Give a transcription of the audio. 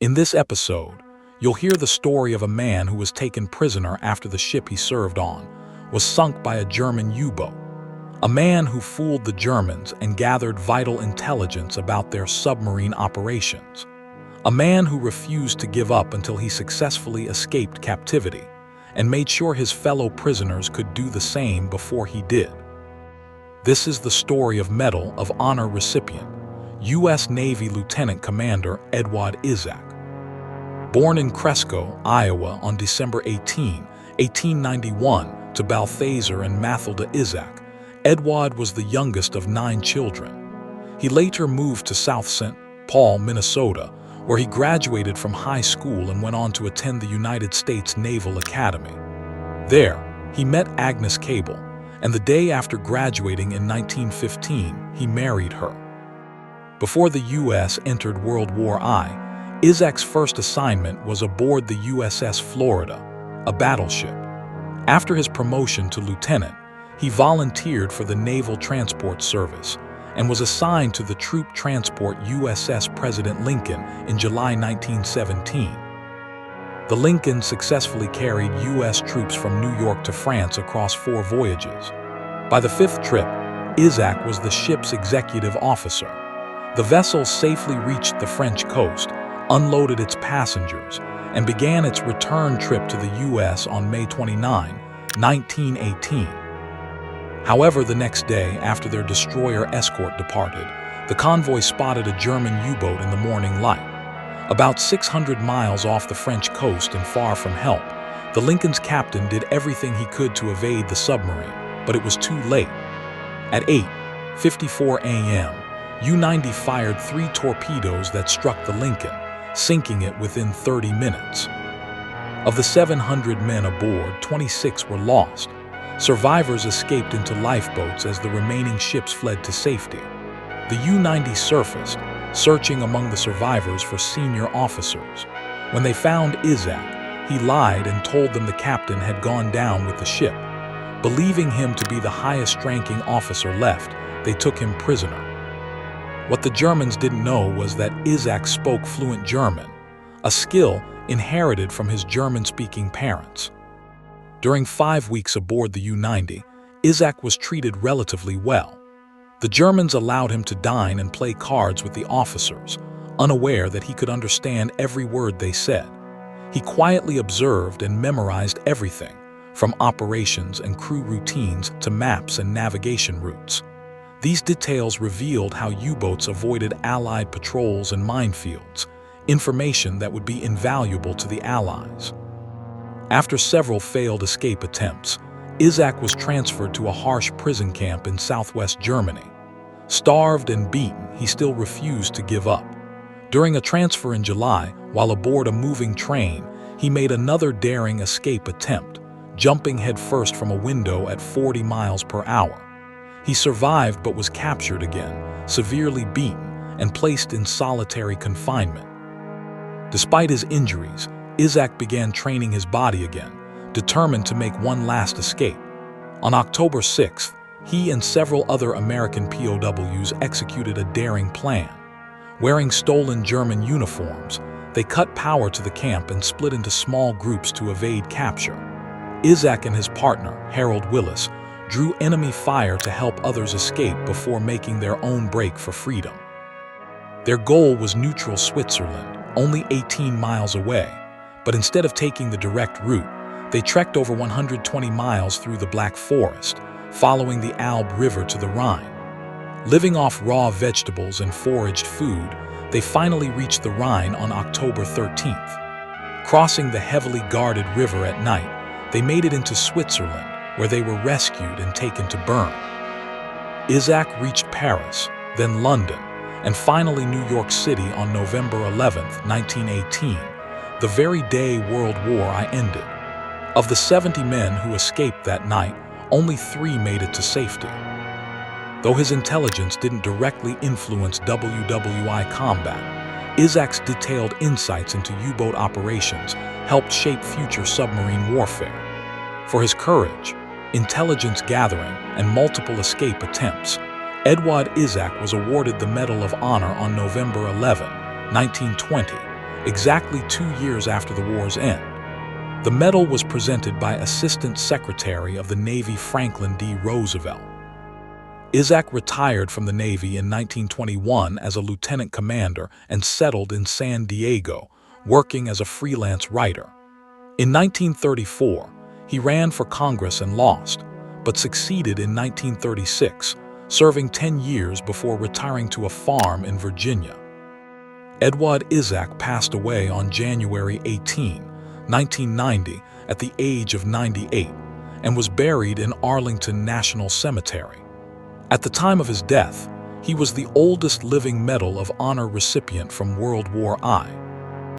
In this episode, you'll hear the story of a man who was taken prisoner after the ship he served on was sunk by a German U-boat. A man who fooled the Germans and gathered vital intelligence about their submarine operations. A man who refused to give up until he successfully escaped captivity and made sure his fellow prisoners could do the same before he did. This is the story of Medal of Honor recipient, U.S. Navy Lieutenant Commander Edouard Izac. Born in Cresco, Iowa on December 18, 1891 to Balthazar and Mathilda Izac, Edouard was the youngest of 9 children. He later moved to South St. Paul, Minnesota, where he graduated from high school and went on to attend the United States Naval Academy. There, he met Agnes Cable, and the day after graduating in 1915, he married her. Before the U.S. entered World War I, Izac's first assignment was aboard the USS Florida, a battleship. After his promotion to lieutenant, he volunteered for the Naval Transport Service and was assigned to the troop transport USS President Lincoln in July 1917. The Lincoln successfully carried U.S. troops from New York to France across 4 voyages. By the 5th trip, Izac was the ship's executive officer. The vessel safely reached the French coast, unloaded its passengers, and began its return trip to the U.S. on May 29, 1918. However, the next day, after their destroyer escort departed, the convoy spotted a German U-boat in the morning light. About 600 miles off the French coast and far from help, the Lincoln's captain did everything he could to evade the submarine, but it was too late. At 8:54 a.m., U-90 fired 3 torpedoes that struck the Lincoln, sinking it within 30 minutes. Of the 700 men aboard, 26 were lost. Survivors escaped into lifeboats as the remaining ships fled to safety. The U-90 surfaced, searching among the survivors for senior officers. When they found Izac, he lied and told them the captain had gone down with the ship. Believing him to be the highest-ranking officer left, they took him prisoner. What the Germans didn't know was that Izac spoke fluent German, a skill inherited from his German-speaking parents. During 5 weeks aboard the U-90, Izac was treated relatively well. The Germans allowed him to dine and play cards with the officers, unaware that he could understand every word they said. He quietly observed and memorized everything, from operations and crew routines to maps and navigation routes. These details revealed how U-boats avoided Allied patrols and minefields, information that would be invaluable to the Allies. After several failed escape attempts, Izac was transferred to a harsh prison camp in southwest Germany. Starved and beaten, he still refused to give up. During a transfer in July, while aboard a moving train, he made another daring escape attempt, jumping headfirst from a window at 40 miles per hour. He survived but was captured again, severely beaten, and placed in solitary confinement. Despite his injuries, Izac began training his body again, determined to make one last escape. On October 6th, he and several other American POWs executed a daring plan. Wearing stolen German uniforms, they cut power to the camp and split into small groups to evade capture. Izac and his partner, Harold Willis, drew enemy fire to help others escape before making their own break for freedom. Their goal was neutral Switzerland, only 18 miles away, but instead of taking the direct route, they trekked over 120 miles through the Black Forest, following the Alb River to the Rhine. Living off raw vegetables and foraged food, they finally reached the Rhine on October 13th. Crossing the heavily guarded river at night, they made it into Switzerland, where they were rescued and taken to Bern. Izac reached Paris, then London, and finally New York City on November 11, 1918, the very day World War I ended. Of the 70 men who escaped that night, only 3 made it to safety. Though his intelligence didn't directly influence WWI combat, Izac's detailed insights into U-boat operations helped shape future submarine warfare. For his courage, intelligence gathering, and multiple escape attempts, Edouard Izac was awarded the Medal of Honor on November 11, 1920, exactly 2 years after the war's end. The medal was presented by Assistant Secretary of the Navy Franklin D. Roosevelt. Izac retired from the Navy in 1921 as a lieutenant commander and settled in San Diego, working as a freelance writer. In 1934, he ran for Congress and lost, but succeeded in 1936, serving 10 years before retiring to a farm in Virginia. Edouard Izac passed away on January 18, 1990, at the age of 98, and was buried in Arlington National Cemetery. At the time of his death, he was the oldest living Medal of Honor recipient from World War I.